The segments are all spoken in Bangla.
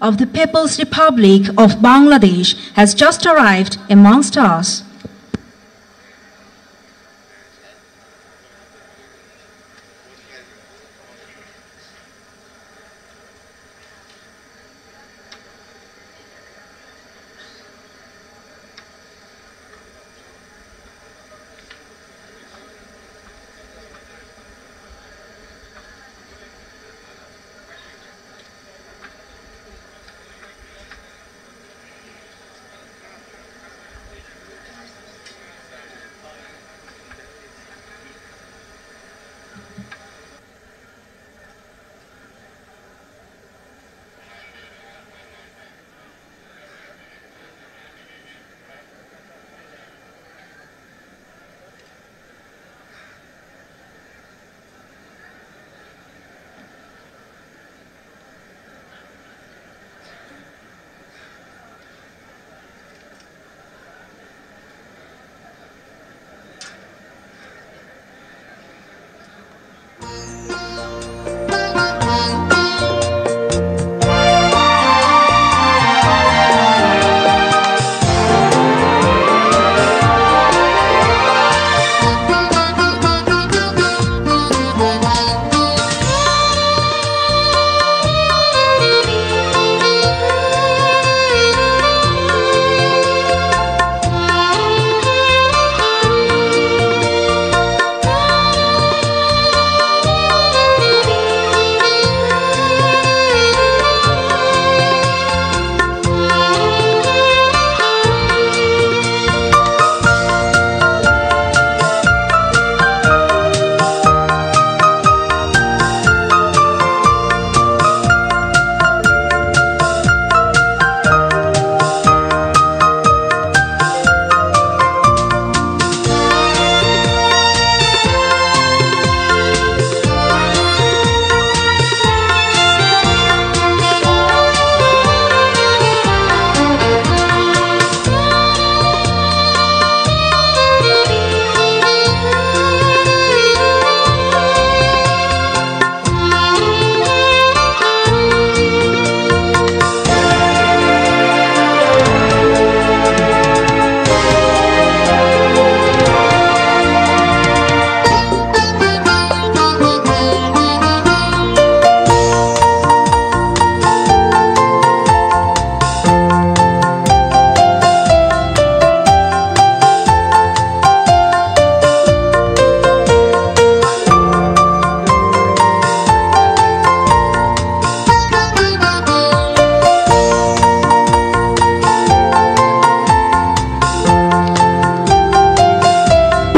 of the People's Republic of Bangladesh has just arrived amongst us.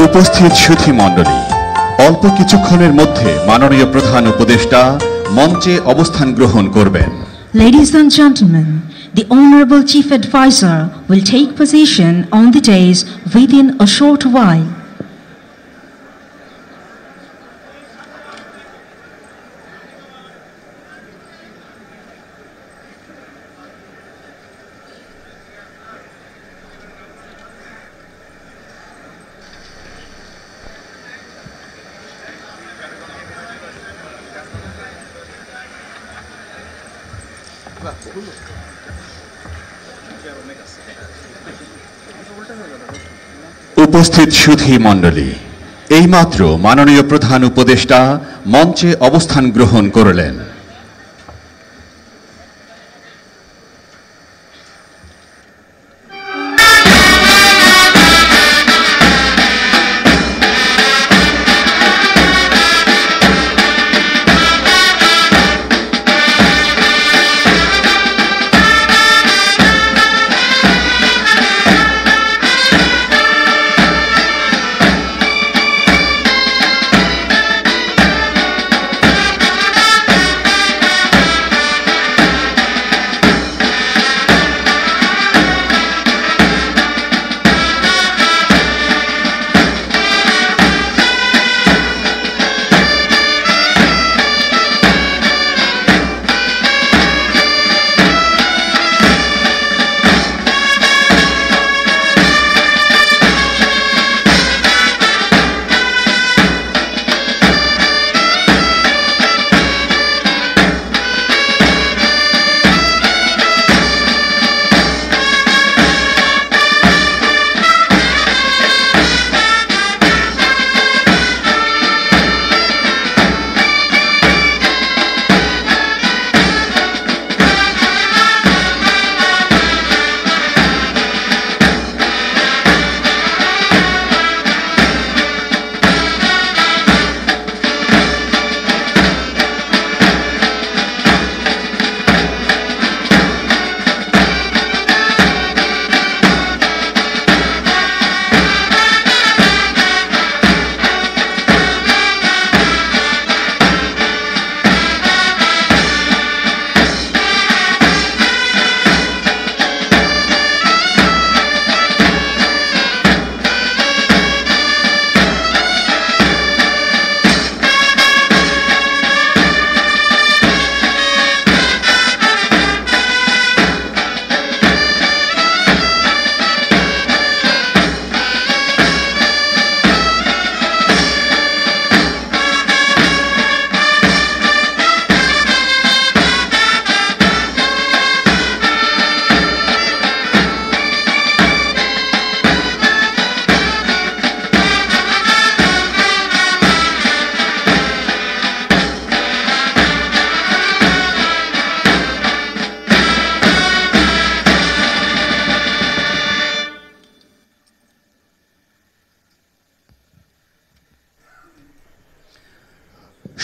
উপস্থিত সুধী মণ্ডলী, অল্প কিছুক্ষণের মধ্যে মাননীয় প্রধান উপদেষ্টা মঞ্চে অবস্থান গ্রহণ করবেন। Ladies and gentlemen, the Honorable Chief Advisor will take position on the dais within a short while. উপস্থিত সুধী মণ্ডলী, এইমাত্র মাননীয় প্রধান উপদেষ্টা মঞ্চে অবস্থান গ্রহণ করলেন।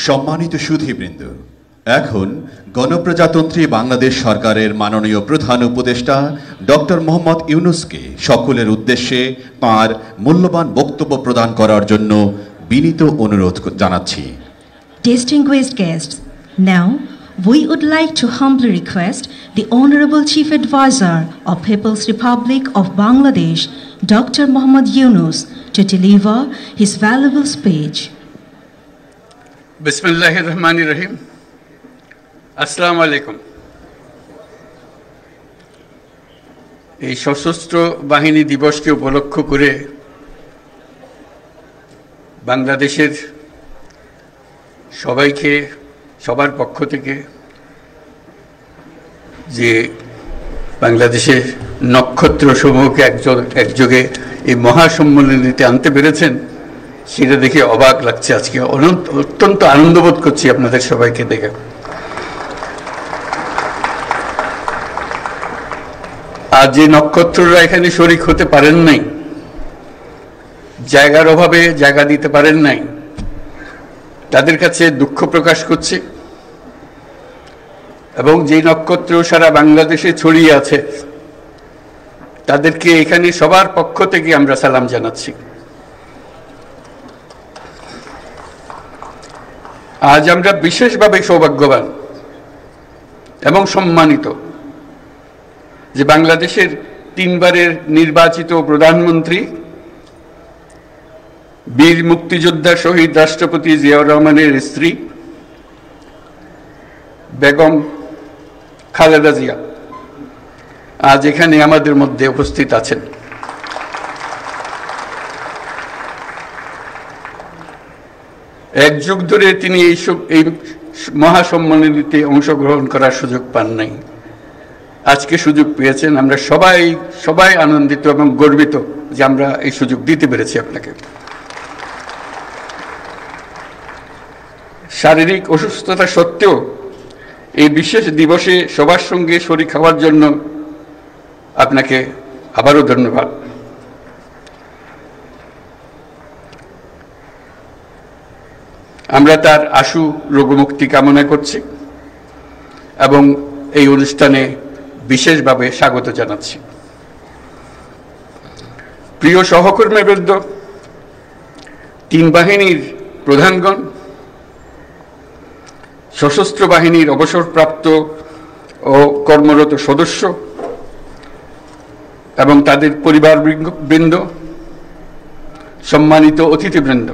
সম্মানিত সুধীবৃন্দ, এখন গণপ্রজাতন্ত্রী বাংলাদেশ সরকারের মাননীয় প্রধান উপদেষ্টা ডক্টর মোহাম্মদ ইউনূসকে সকলের উদ্দেশ্যে তাঁর মূল্যবান বক্তব্য প্রদান করার জন্য বিনীত অনুরোধ জানাচ্ছি। Distinguished guests, now we would like to humbly request the Honorable Chief Advisor of People's Republic of Bangladesh, Dr. Mohammad Yunus, to deliver his valuable speech. Bismillahir Rahmanir Rahim. Assalamu alaikum. এই সশস্ত্র বাহিনী দিবসকে উপলক্ষ করে বাংলাদেশের সবাইকে সবার পক্ষ থেকে যে বাংলাদেশের নক্ষত্র সমূহকে একযোগে এই মহাসম্মেলনীতে আনতে পেরেছেন সেটা দেখে অবাক লাগছে। আজকে অত্যন্ত আনন্দবোধ করছি আপনাদের সবাইকে দেখে। আর যে নক্ষত্ররা এখানে শরীক হতে পারেন নাই, জায়গার অভাবে জায়গা দিতে পারেন নাই, তাদের কাছে দুঃখ প্রকাশ করছি। এবং যে নক্ষত্র সারা বাংলাদেশে ছড়িয়ে আছে তাদেরকে এখানে সবার পক্ষ থেকে আমরা সালাম জানাচ্ছি। আজ আমরা বিশেষভাবে সৌভাগ্যবান এবং সম্মানিত যে বাংলাদেশের 3 বারের নির্বাচিত প্রধানমন্ত্রী বীর মুক্তিযোদ্ধা শহীদ রাষ্ট্রপতি জিয়াউর রহমানের স্ত্রী বেগম খালেদা জিয়া আজ এখানে আমাদের মধ্যে উপস্থিত আছেন। এক যুগ ধরে তিনি এই মহাসম্মেলনীতে অংশগ্রহণ করার সুযোগ পান নাই, আজকে সুযোগ পেয়েছেন। আমরা সবাই আনন্দিত এবং গর্বিত যে আমরা এই সুযোগ দিতে পেরেছি আপনাকে। শারীরিক অসুস্থতা সত্ত্বেও এই বিশেষ দিবসে সবার সঙ্গে শরীক হওয়ার জন্য আপনাকে আবারও ধন্যবাদ। আমরা তার আশু রোগমুক্তি কামনা করছি এবং এই অনুষ্ঠানে বিশেষভাবে স্বাগত জানাচ্ছি। প্রিয় সহকর্মীবৃন্দ, 3 বাহিনীর প্রধানগণ, সশস্ত্র বাহিনীর অবসরপ্রাপ্ত ও কর্মরত সদস্য এবং তাদের পরিবারবৃন্দ, সম্মানিত অতিথিবৃন্দ,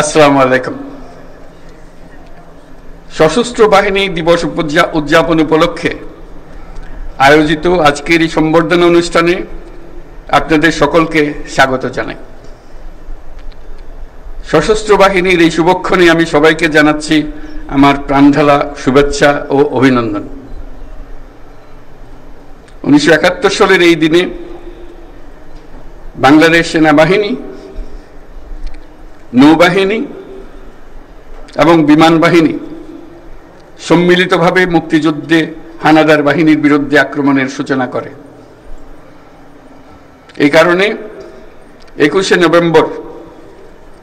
আসসালামু আলাইকুম। সশস্ত্র বাহিনী দিবস উদযাপন উপলক্ষে আয়োজিত আজকের এই সম্বর্ধনা অনুষ্ঠানে আপনাদের সকলকে স্বাগত জানাই। সশস্ত্র বাহিনীর এই শুভক্ষণে আমি সবাইকে জানাচ্ছি আমার প্রাণঢালা শুভেচ্ছা ও অভিনন্দন। 1971 সালের এই দিনে বাংলাদেশ সেনাবাহিনী, নৌবাহিনী এবং বিমান বাহিনী সম্মিলিতভাবে মুক্তিযুদ্ধে হানাদার বাহিনীর বিরুদ্ধে আক্রমণের সূচনা করে। এই কারণে 21শে নভেম্বর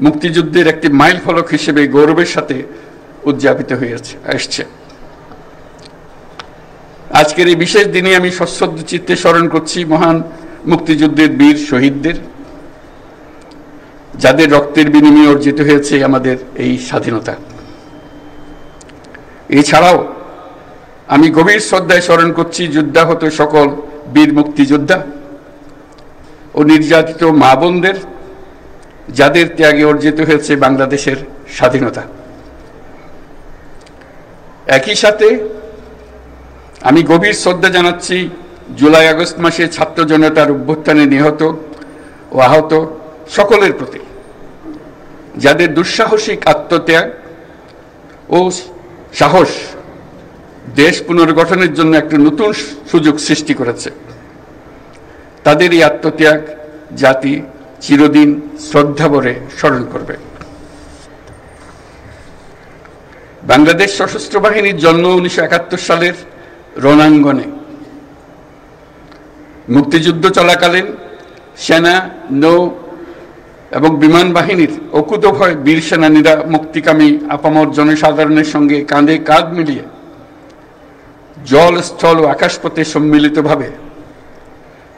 মুক্তিযুদ্ধের একটি মাইল ফলক হিসেবে গৌরবের সাথে উদযাপিত আসছে। আজকের এই বিশেষ দিনে আমি সশ্রদ্ধ চিত্তে স্মরণ করছি মহান মুক্তিযুদ্ধের বীর শহীদদের, যাদের রক্তের বিনিময়ে অর্জিত হয়েছে আমাদের এই স্বাধীনতা। এছাড়াও আমি গভীর শ্রদ্ধায় স্মরণ করছি যুদ্ধাহত সকল বীর মুক্তিযোদ্ধা ও নির্যাতিত মা বোনদের, যাদের ত্যাগে অর্জিত হয়েছে বাংলাদেশের স্বাধীনতা। একই সাথে আমি গভীর শ্রদ্ধা জানাচ্ছি জুলাই আগস্ট মাসে ছাত্র জনতার অভ্যুত্থানে নিহত ও আহত সকলের প্রতি, যাদের দুঃসাহসিক আত্মত্যাগ ও সাহস দেশ পুনর্গঠনের জন্য একটা নতুন সুযোগ সৃষ্টি করেছে। তাদের এই আত্মত্যাগ জাতি চিরদিন শ্রদ্ধা ভরে স্মরণ করবে। বাংলাদেশ সশস্ত্র বাহিনীর জন্ম 1971 সালের রণাঙ্গনে। মুক্তিযুদ্ধ চলাকালীন সেনা, নৌ এবং বিমান বাহিনীর অকুতোভয় বীর সেনানীরা মুক্তিকামী আপামর জনসাধারণের সঙ্গে কাঁধে কাঁধ মিলিয়ে জল, স্থল ও আকাশপথে সম্মিলিতভাবে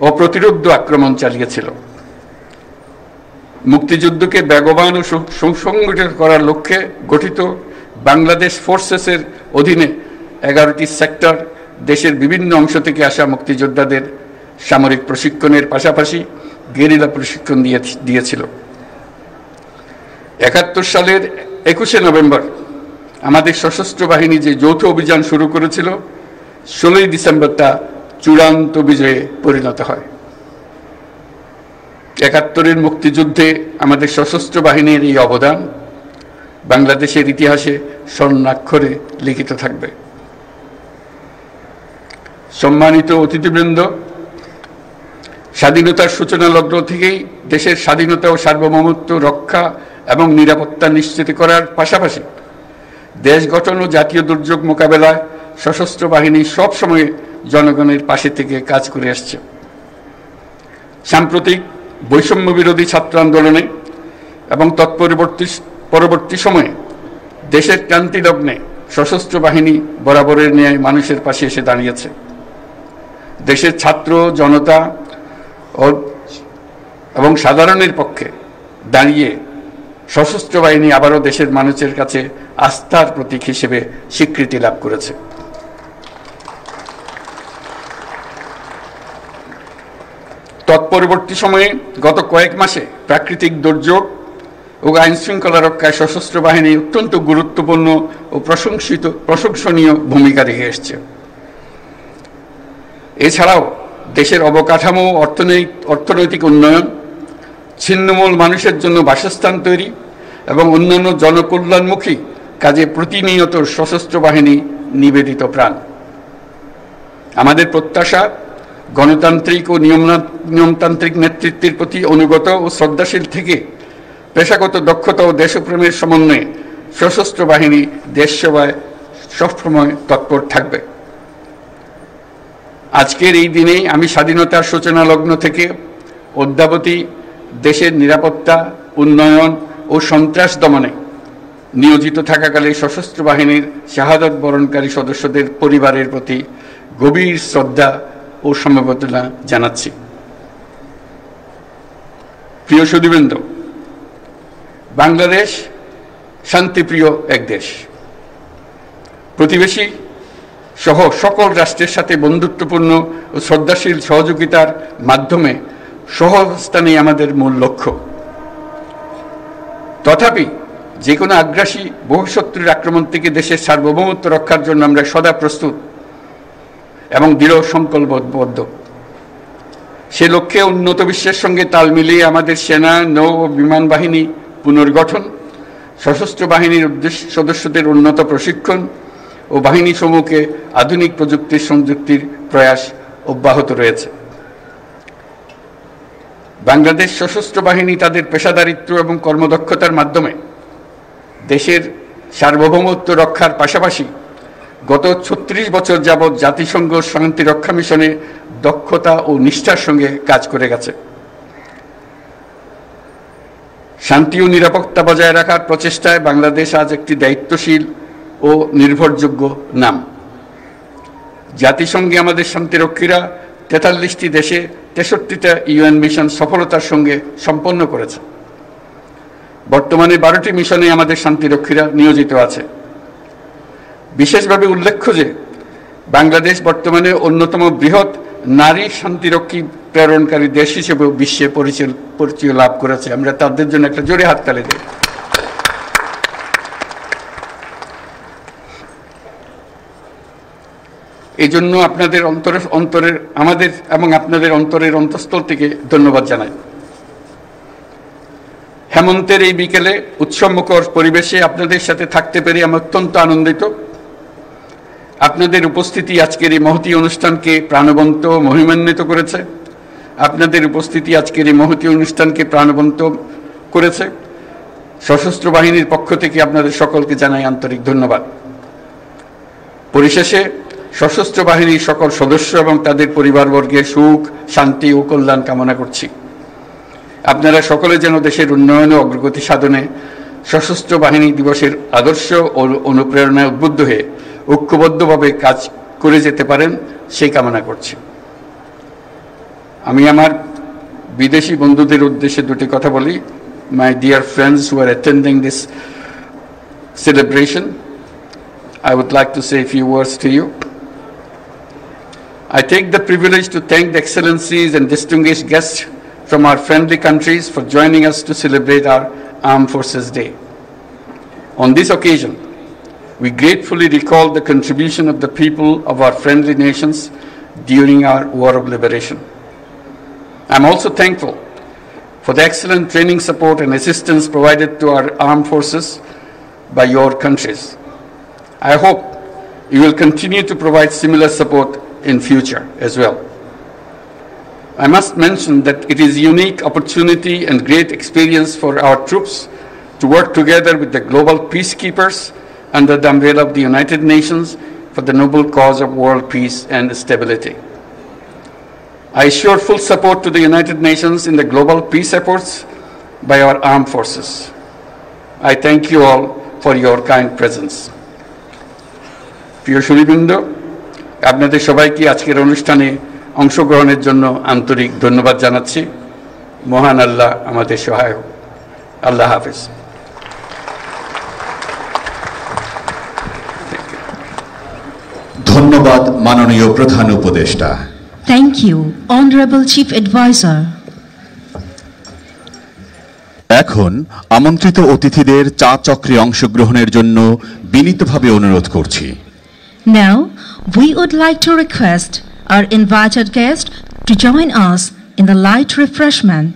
অপ্রতিরোধ্য আক্রমণ চালিয়েছিল। মুক্তিযুদ্ধকে বেগবান ও সুসংগঠিত করার লক্ষ্যে গঠিত বাংলাদেশ ফোর্সেসের অধীনে 11টি সেক্টর দেশের বিভিন্ন অংশ থেকে আসা মুক্তিযোদ্ধাদের সামরিক প্রশিক্ষণের পাশাপাশি গেরিলা প্রশিক্ষণ দিয়েছিল। 71 সালের 21শে নভেম্বর আমাদের সশস্ত্র বাহিনী যে যৌথ অভিযান শুরু করেছিল, 16ই ডিসেম্বর তা চূড়ান্ত বিজয়ে পরিণত হয়। 71-এর মুক্তিযুদ্ধে আমাদের সশস্ত্র বাহিনীর এই অবদান বাংলাদেশের ইতিহাসে স্বর্ণাক্ষরে লিখিত থাকবে। সম্মানিত অতিথিবৃন্দ, স্বাধীনতার সূচনা লগ্ন থেকেই দেশের স্বাধীনতা ও সার্বভৌমত্ব রক্ষা এবং নিরাপত্তা নিশ্চিত করার পাশাপাশি দেশ গঠন ও জাতীয় দুর্যোগ মোকাবেলায় সশস্ত্র বাহিনী সবসময় জনগণের পাশে থেকে কাজ করে আসছে। সাম্প্রতিক বৈষম্য বিরোধী ছাত্র আন্দোলনে এবং পরবর্তী সময়ে দেশের ক্রান্তি লগ্নে সশস্ত্র বাহিনী বরাবরের ন্যায় মানুষের পাশে এসে দাঁড়িয়েছে। দেশের ছাত্র জনতা এবং সাধারণের পক্ষে দাঁড়িয়ে সশস্ত্র বাহিনী আবারও দেশের মানুষের কাছে আস্থার প্রতীক হিসেবে স্বীকৃতি লাভ করেছে। তৎপরবর্তী সময়ে গত কয়েক মাসে প্রাকৃতিক দুর্যোগ ও আইন শৃঙ্খলা রক্ষায় সশস্ত্র বাহিনী অত্যন্ত গুরুত্বপূর্ণ ও প্রশংসনীয় ভূমিকা রেখে এসছে। এছাড়াও দেশের অবকাঠামো, অর্থনৈতিক উন্নয়ন, ছিন্নমূল মানুষের জন্য বাসস্থান তৈরি এবং অন্যান্য জনকল্যাণমুখী কাজে প্রতিনিয়ত সশস্ত্র বাহিনী নিবেদিত প্রাণ। আমাদের প্রত্যাশা গণতান্ত্রিক ও নিয়মতান্ত্রিক নেতৃত্বের প্রতি অনুগত ও শ্রদ্ধাশীল থেকে পেশাগত দক্ষতা ও দেশপ্রেমের সমন্বয়ে সশস্ত্র বাহিনী দেশ সেবায় সবসময় তৎপর থাকবে। আজকের এই দিনেই আমি স্বাধীনতার সূচনা লগ্ন থেকে অদ্যাবধি দেশের নিরাপত্তা, উন্নয়ন ও সন্ত্রাস দমনে নিয়োজিত থাকাকালে সশস্ত্র বাহিনীর শাহাদাত বরণকারী সদস্যদের পরিবারের প্রতি গভীর শ্রদ্ধা ও সমবেদনা জানাচ্ছি। প্রিয় সুধীবৃন্দ, বাংলাদেশ শান্তিপ্রিয় এক দেশ। প্রতিবেশী সহ সকল রাষ্ট্রের সাথে বন্ধুত্বপূর্ণ ও শ্রদ্ধাশীল সহযোগিতার মাধ্যমে সহাবস্থানই আমাদের মূল লক্ষ্য। তথাপি যে কোনো আগ্রাসী বহিঃশত্রুর আক্রমণ থেকে দেশের সার্বভৌমত্ব রক্ষার জন্য আমরা সদা প্রস্তুত এবং দৃঢ় সংকল্পবদ্ধ। সে লক্ষ্যে উন্নত বিশ্বের সঙ্গে তাল মিলিয়ে আমাদের সেনা, নৌ ও বিমান বাহিনী পুনর্গঠন, সশস্ত্র বাহিনীর সদস্যদের উন্নত প্রশিক্ষণ ও বাহিনী সমূহকে আধুনিক প্রযুক্তির সংযুক্তির প্রয়াস অব্যাহত রয়েছে। বাংলাদেশ সশস্ত্র বাহিনী তাদের পেশাদারিত্ব এবং কর্মদক্ষতার মাধ্যমে দেশের সার্বভৌমত্ব রক্ষার পাশাপাশি গত 36 বছর যাবৎ জাতিসংঘ শান্তি রক্ষা মিশনে দক্ষতা ও নিষ্ঠার সঙ্গে কাজ করে গেছে। শান্তি ও নিরাপত্তা বজায় রাখার প্রচেষ্টায় বাংলাদেশ আজ একটি দায়িত্বশীল ও নির্ভরযোগ্য নাম। জাতিসংঘে আমাদের শান্তিরক্ষীরা 43টি দেশে 63টা ইউএন মিশন সফলতার সঙ্গে সম্পন্ন করেছে। বর্তমানে 12টি মিশনে আমাদের শান্তিরক্ষীরা নিয়োজিত আছে। বিশেষভাবে উল্লেখ্য যে বাংলাদেশ বর্তমানে অন্যতম বৃহৎ নারী শান্তিরক্ষী প্রেরণকারী দেশ হিসেবে বিশ্বে পরিচয় লাভ করেছে। আমরা তাদের জন্য একটা জোরে হাততালি দিই। এই জন্য আপনাদের আমাদের এবং আপনাদের অন্তরের অন্তঃস্থল থেকে ধন্যবাদ জানাই। হেমন্তের এই বিকেলে উৎসবমুখর পরিবেশে আপনাদের সাথে থাকতে পেরে আমি অত্যন্ত আনন্দিত। আপনাদের উপস্থিতি আজকের এই মহতী অনুষ্ঠানকে প্রাণবন্ত মহিমান্বিত করেছে। আপনাদের উপস্থিতি আজকের এই মহতী অনুষ্ঠানকে প্রাণবন্ত করেছে। সশস্ত্র বাহিনীর পক্ষ থেকে আপনাদের সকলকে জানাই আন্তরিক ধন্যবাদ। পরিশেষে সশস্ত্র বাহিনীর সকল সদস্য এবং তাদের পরিবারবর্গের সুখ, শান্তি ও কল্যাণ কামনা করছি আপনারা সকলে যেন দেশের উন্নয়ন ও অগ্রগতি সাধনে সশস্ত্র বাহিনী দিবসের আদর্শ ও অনুপ্রেরণায় উদ্বুদ্ধ হয়ে ঐক্যবদ্ধভাবে কাজ করে যেতে পারেন সেই কামনা করছি। আমি আমার বিদেশি বন্ধুদের উদ্দেশ্যে দুটি কথা বলি। My dear friends who are attending this celebration, I would like to say a few words to you. I take the privilege to thank the excellencies and distinguished guests from our friendly countries for joining us to celebrate our Armed Forces Day. On this occasion, we gratefully recall the contribution of the people of our friendly nations during our War of Liberation. I'm also thankful for the excellent training support and assistance provided to our armed forces by your countries. I hope you will continue to provide similar support in future as well. I must mention that it is a unique opportunity and great experience for our troops to work together with the global peacekeepers under the umbrella of the United Nations for the noble cause of world peace and stability. I assure full support to the United Nations in the global peace efforts by our armed forces. I thank you all for your kind presence. প্রিয় সুধীবৃন্দ, আপনাদের সবাইকে আজকের অনুষ্ঠানে অংশগ্রহণের জন্য আন্তরিক ধন্যবাদ জানাচ্ছি। মহান আল্লাহ আমাদের সহায় হোক। আল্লাহ হাফেজ। ধন্যবাদ মাননীয় প্রধান উপদেষ্টা। Thank you, Honorable Chief Advisor. এখন আমন্ত্রিত অতিথিদের চা চক্রে অংশগ্রহণের জন্য বিনীতভাবে অনুরোধ করছি। Now, we would like to request our invited guest to join us in the light refreshment.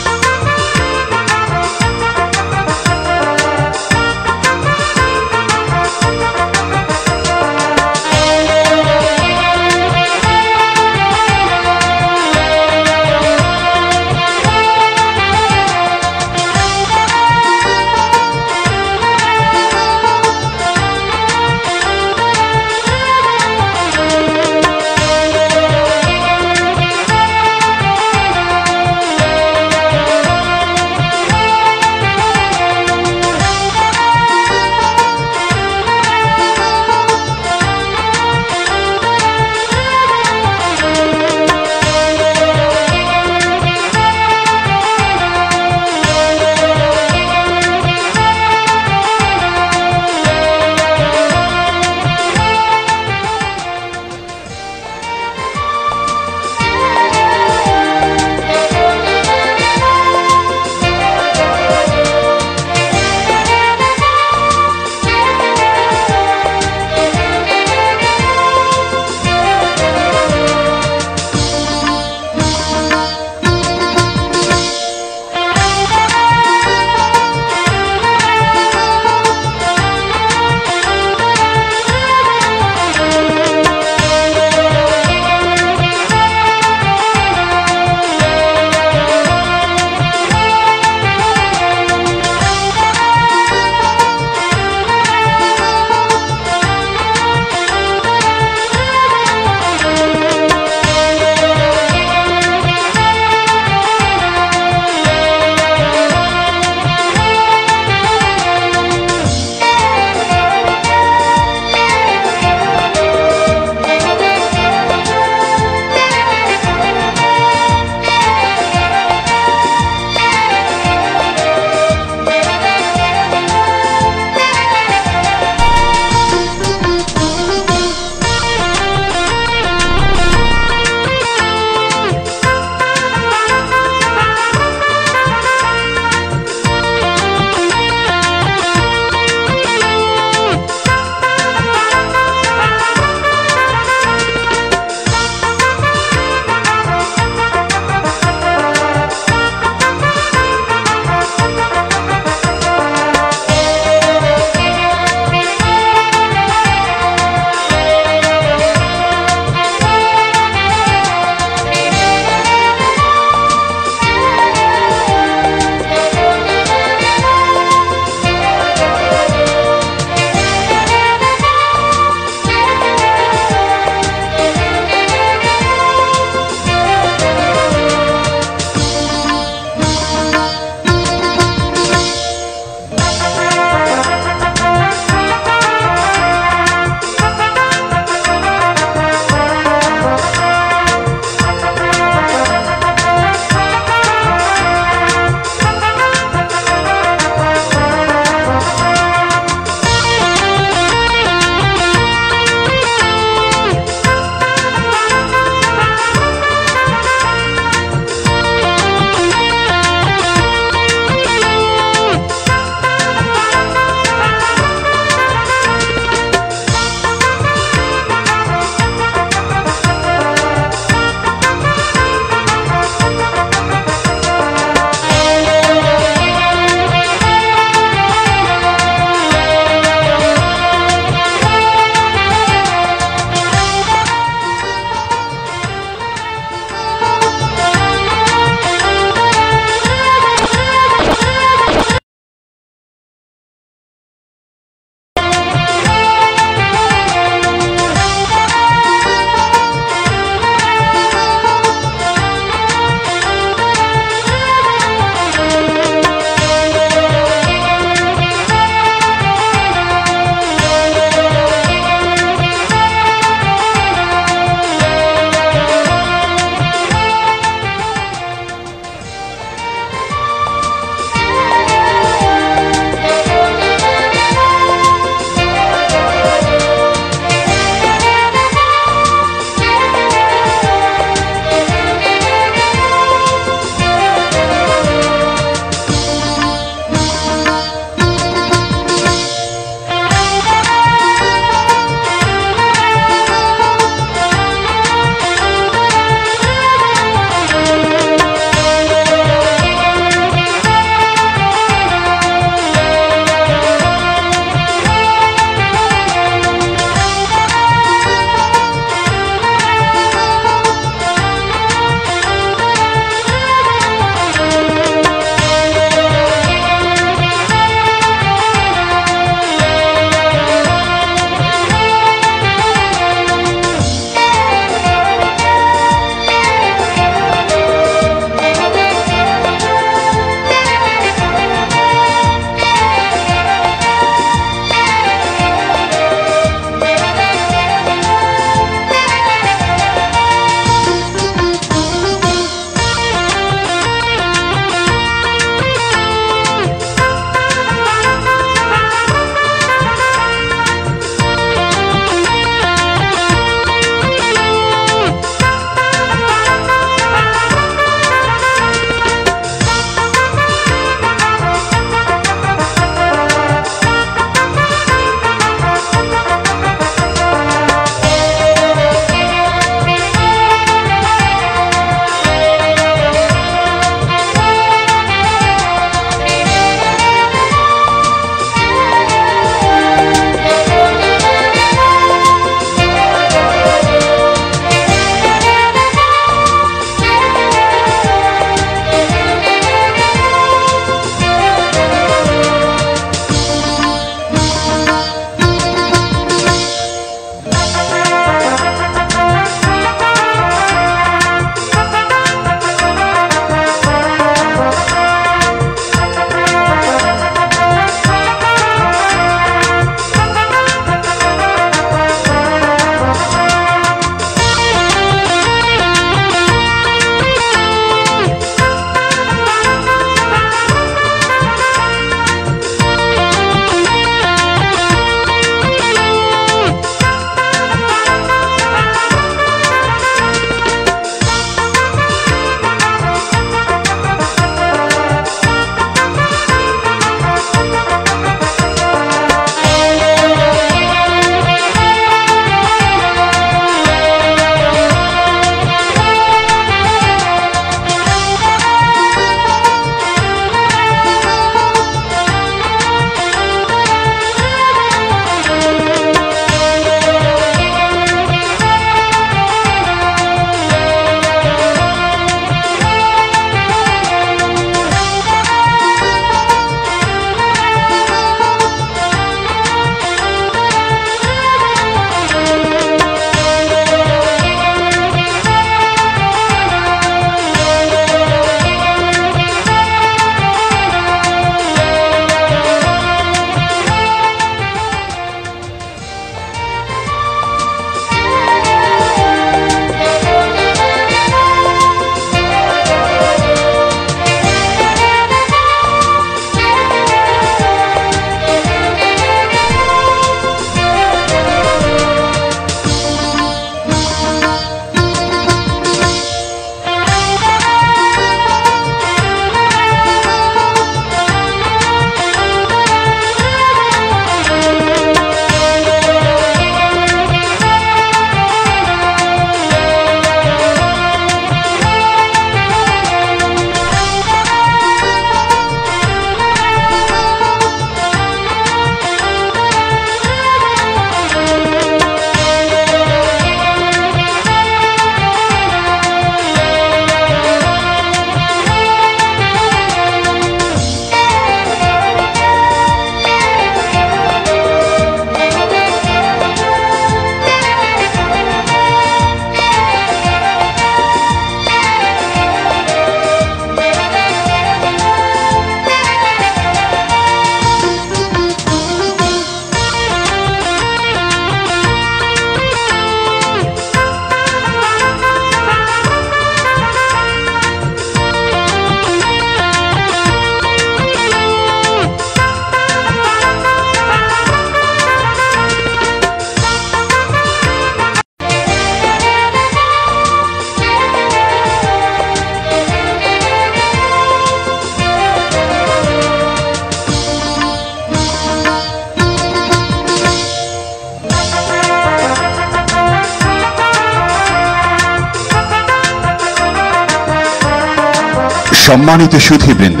সম্মানিত সুধীবৃন্দ,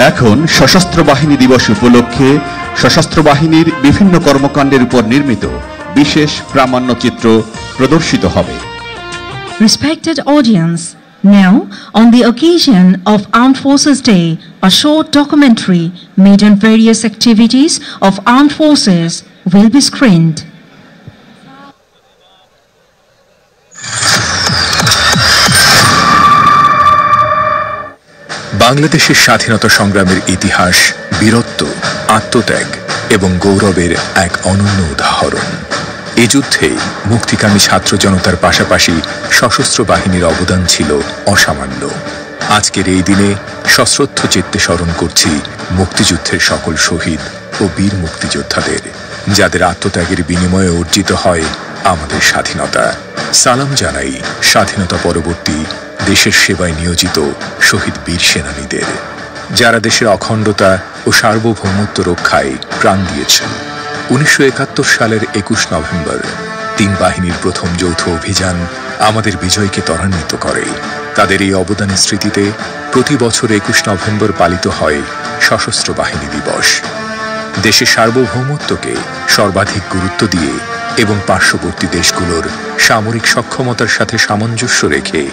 এখন সশস্ত্র বাহিনী দিবস উপলক্ষে সশস্ত্র বাহিনীর বিভিন্ন কর্মকাণ্ডের উপর নির্মিত বিশেষ প্রামাণ্যচিত্র প্রদর্শিত হবে। Respected audience, now on the occasion of Armed Forces Day, a short documentary made on various activities of armed forces will be screened. বাংলাদেশের স্বাধীনতা সংগ্রামের ইতিহাস বীরত্ব, আত্মত্যাগ এবং গৌরবের এক অনন্য উদাহরণ। এই যুদ্ধে মুক্তিকামী ছাত্র জনতার পাশাপাশি সশস্ত্র বাহিনীর অবদান ছিল অসামান্য। আজকের এই দিনে সশ্রদ্ধ চিত্তে স্মরণ করছি মুক্তিযুদ্ধের সকল শহীদ ও বীর মুক্তিযোদ্ধাদের, যাদের আত্মত্যাগের বিনিময়ে অর্জিত হয় আমাদের স্বাধীনতা। সালাম জানাই স্বাধীনতা পরবর্তী দেশের সেবায় নিয়োজিত শহীদ বীর সেনানীদের, যারা দেশের অখণ্ডতা ও সার্বভৌমত্ব রক্ষায় প্রাণ দিয়েছেন। 1971 সালের 21 নভেম্বর 3 বাহিনীর প্রথম যৌথ অভিযান আমাদের বিজয়কে ত্বরান্বিত করে। তাদের এই অবদানের স্মৃতিতে প্রতি বছর 21 নভেম্বর পালিত হয় সশস্ত্র বাহিনী দিবস। দেশের সার্বভৌমত্বকে সর্বাধিক গুরুত্ব দিয়ে এবং পার্শ্ববর্তী দেশগুলোর সামরিক সক্ষমতার সাথে সামঞ্জস্য রেখে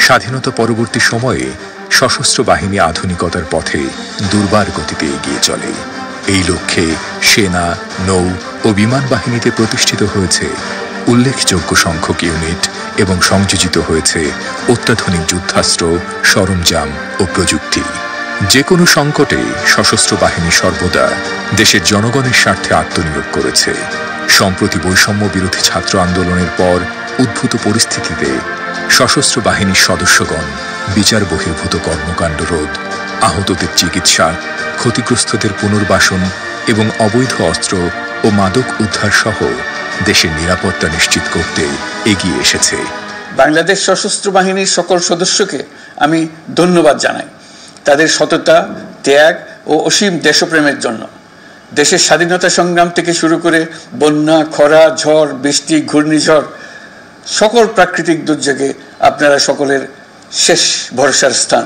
স্বাধীনতা পরবর্তী সময়ে সশস্ত্র বাহিনী আধুনিকতার পথে দুর্বার গতিতে এগিয়ে চলে। এই লক্ষ্যে সেনা, নৌ ও বিমান বাহিনীতে প্রতিষ্ঠিত হয়েছে উল্লেখযোগ্য সংখ্যক ইউনিট এবং সংযোজিত হয়েছে অত্যাধুনিক যুদ্ধাস্ত্র, সরঞ্জাম ও প্রযুক্তি। যে কোনো সংকটে সশস্ত্র বাহিনী সর্বদা দেশের জনগণের স্বার্থে আত্মনিয়োগ করেছে। সম্প্রতি বৈষম্য বিরোধী ছাত্র আন্দোলনের পর উদ্ভূত পরিস্থিতিতে সশস্ত্র বাহিনীর সদস্যগণ বিচার বহির্ভূত কর্মকাণ্ড রোধ, আহতদের চিকিৎসা, ক্ষতিগ্রস্তদের পুনর্বাসন এবং অবৈধ অস্ত্র ও মাদক উদ্ধার সহ দেশের নিরাপত্তা নিশ্চিত করতে এগিয়ে এসেছে। বাংলাদেশ সশস্ত্র বাহিনীর সকল সদস্যকে আমি ধন্যবাদ জানাই তাদের সততা, ত্যাগ ও অসীম দেশপ্রেমের জন্য। দেশের স্বাধীনতা সংগ্রাম থেকে শুরু করে বন্যা, খরা, ঝড়, বৃষ্টি, ঘূর্ণিঝড়, সকল প্রাকৃতিক দুর্যোগে আপনারা সকলের শেষ ভরসার স্থান।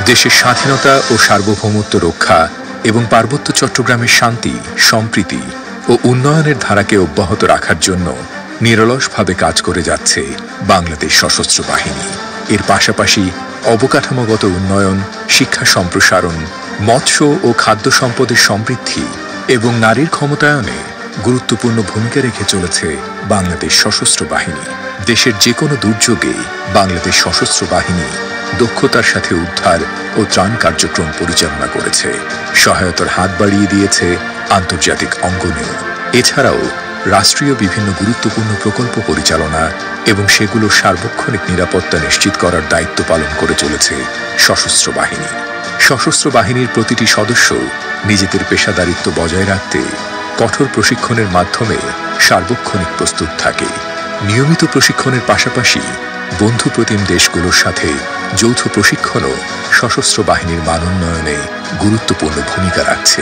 দেশের স্বাধীনতা ও সার্বভৌমত্ব রক্ষা এবং পার্বত্য চট্টগ্রামের শান্তি, সম্প্রীতি ও উন্নয়নের ধারাকে অব্যাহত রাখার জন্য নিরলসভাবে কাজ করে যাচ্ছে বাংলাদেশ সশস্ত্র বাহিনী। এর পাশাপাশি অবকাঠামোগত উন্নয়ন, শিক্ষা সম্প্রসারণ, মৎস্য ও খাদ্য সম্পদের সমৃদ্ধি এবং নারীর ক্ষমতায়নে গুরুত্বপূর্ণ ভূমিকা রেখে চলেছে বাংলাদেশ সশস্ত্র বাহিনী। দেশের যে কোনো দুর্যোগে বাংলাদেশ সশস্ত্র বাহিনী দক্ষতার সাথে উদ্ধার ও ত্রাণ কার্যক্রম পরিচালনা করেছে, সহায়তার হাত বাড়িয়ে দিয়েছে আন্তর্জাতিক অঙ্গনেও। এছাড়াও রাষ্ট্রীয় বিভিন্ন গুরুত্বপূর্ণ প্রকল্প পরিচালনা এবং সেগুলোর সার্বক্ষণিক নিরাপত্তা নিশ্চিত করার দায়িত্ব পালন করে চলেছে সশস্ত্র বাহিনী। সশস্ত্র বাহিনীর প্রতিটি সদস্য নিজেদের পেশাদারিত্ব বজায় রাখতে কঠোর প্রশিক্ষণের মাধ্যমে সার্বক্ষণিক প্রস্তুত থাকে। নিয়মিত প্রশিক্ষণের পাশাপাশি বন্ধুপ্রতিম দেশগুলোর সাথে যৌথ প্রশিক্ষণও সশস্ত্র বাহিনীর মানোন্নয়নে গুরুত্বপূর্ণ ভূমিকা রাখছে।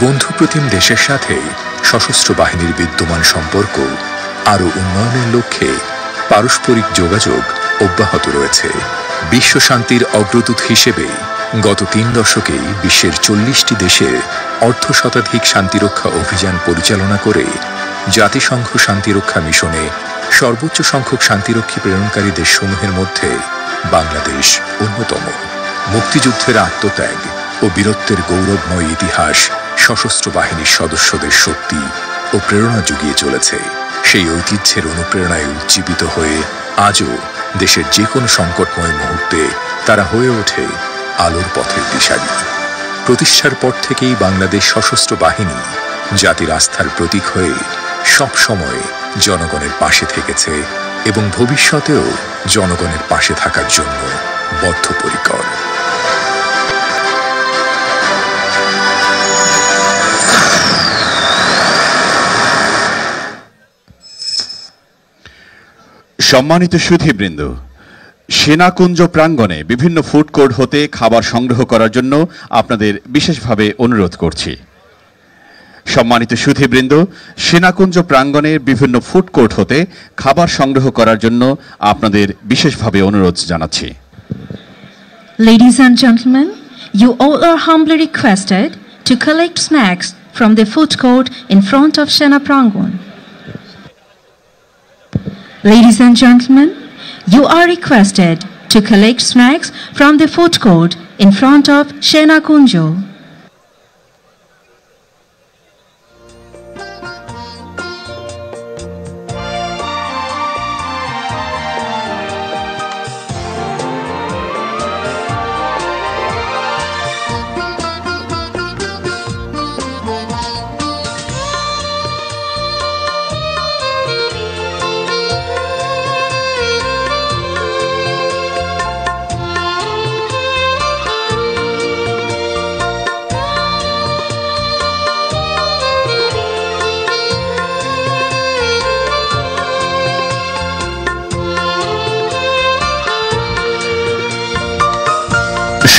বন্ধুপ্রতিম দেশের সাথে সশস্ত্র বাহিনীর বিদ্যমান সম্পর্ক আরও উন্নয়নের লক্ষ্যে পারস্পরিক যোগাযোগ অব্যাহত রয়েছে। বিশ্ব শান্তির অগ্রদূত হিসেবে গত 3 দশকেই বিশ্বের 40টি দেশে অর্ধশতাধিক শান্তিরক্ষা অভিযান পরিচালনা করে জাতিসংঘ শান্তিরক্ষা মিশনে সর্বোচ্চ সংখ্যক শান্তিরক্ষী প্রেরণকারী দেশসমূহের মধ্যে বাংলাদেশ অন্যতম। মুক্তিযুদ্ধের আত্মত্যাগ ও বীরত্বের গৌরবময় ইতিহাস সশস্ত্র বাহিনীর সদস্যদের শক্তি ও প্রেরণা জুগিয়ে চলেছে। সেই ঐতিহ্যের অনুপ্রেরণায় উজ্জীবিত হয়ে আজও দেশের যে কোনো সংকটময় মুহূর্তে তারা হয়ে ওঠে আলোর পথের দিশারি। প্রতিষ্ঠার পর থেকেই বাংলাদেশ সশস্ত্র বাহিনী জাতির আস্থার প্রতীক হয়ে সব সময় জনগণের পাশে থেকেছে এবং ভবিষ্যতেও জনগণের পাশে থাকার জন্য বদ্ধপরিকর। সম্মানিত সুধীবৃন্দ, সেনাকুঞ্জ প্রাঙ্গণে বিভিন্ন ফুড কোর্ট হতে খাবার সংগ্রহ করার জন্য আপনাদের বিশেষভাবে অনুরোধ করছি। সম্মানিত সুধীবৃন্দ, সেনাকুঞ্জ প্রাঙ্গণের বিভিন্ন ফুড কোর্ট হতে খাবার সংগ্রহ করার জন্য আপনাদের বিশেষভাবে অনুরোধ জানাচ্ছি। Ladies and gentlemen, you all are humbly requested to collect snacks from the food court in front of Sena Prangon. Ladies and gentlemen, you are requested to collect snacks from the food court in front of Sena Kunjo.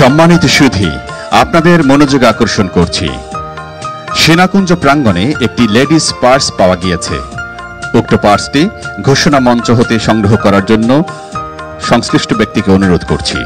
সম্মানিত সুধী, আপনাদের মনোযোগ আকর্ষণ করছি। সেনাকুঞ্জ প্রাঙ্গণে একটি লেডিস পার্স পাওয়া গিয়েছে। উক্ত পার্সটি ঘোষণা মঞ্চ হতে সংগ্রহ করার জন্য সংশ্লিষ্ট ব্যক্তিকে অনুরোধ করছি।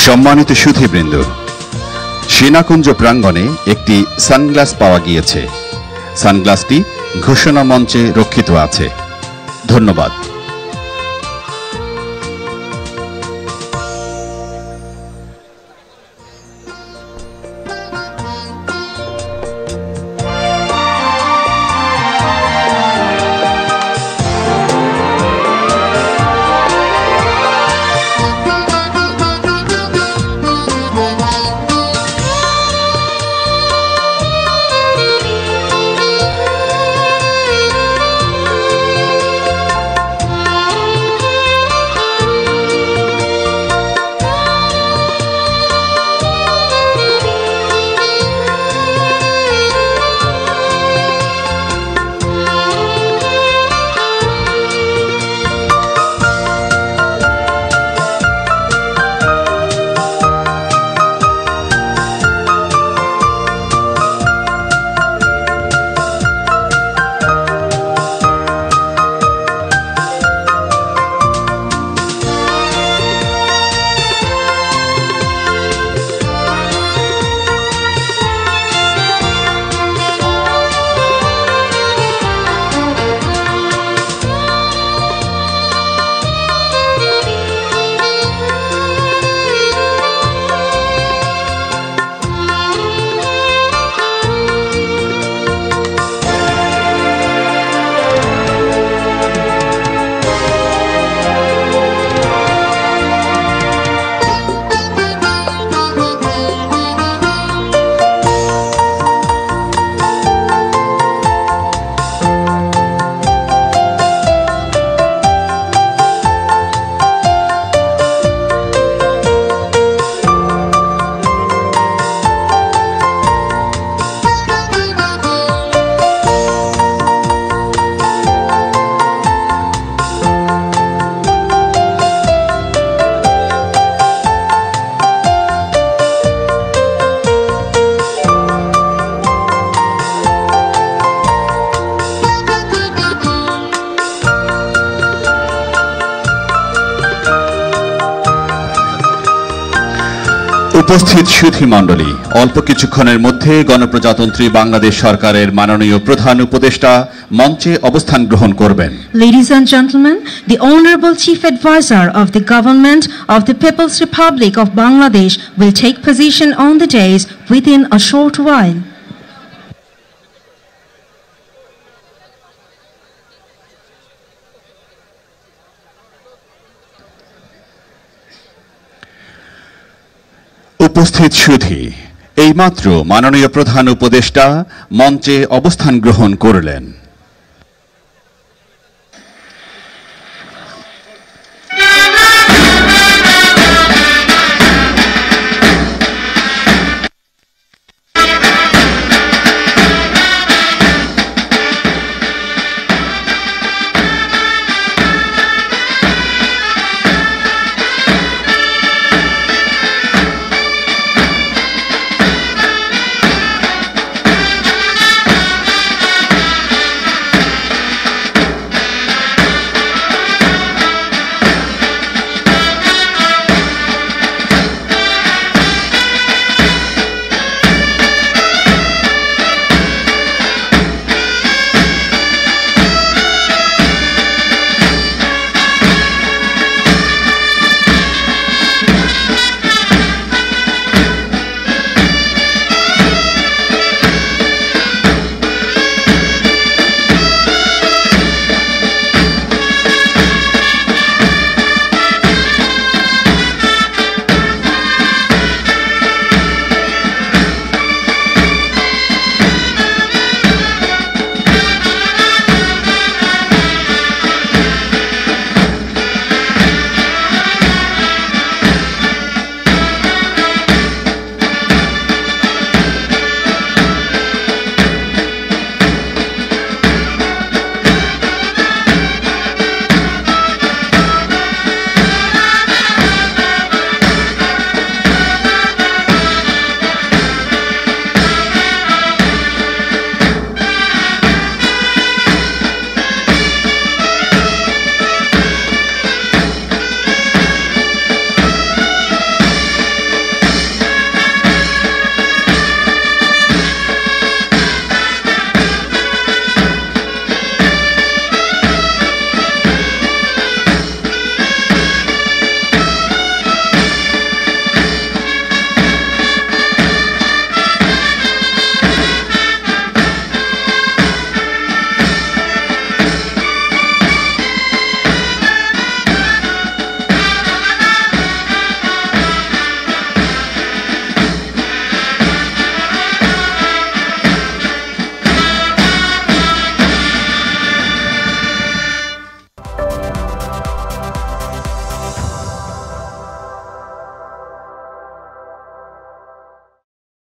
সম্মানিত সুধীবৃন্দ, সেনাকুঞ্জ প্রাঙ্গণে একটি সানগ্লাস পাওয়া গিয়েছে। সানগ্লাসটি ঘোষণা মঞ্চে রক্ষিত আছে। ধন্যবাদ। উপস্থিত সুধী মণ্ডলী, অল্প কিছুক্ষণের মধ্যে গণপ্রজাতন্ত্রী বাংলাদেশ সরকারের মাননীয় প্রধান উপদেষ্টা মঞ্চে অবস্থান গ্রহণ করবেন। Ladies and gentlemen, the Honorable Chief Advisor of the Government of the People's Republic of Bangladesh will take position on the dais within a short while. উপস্থিত সুধী, এইমাত্র মাননীয় প্রধান উপদেষ্টা মঞ্চে অবস্থান গ্রহণ করলেন।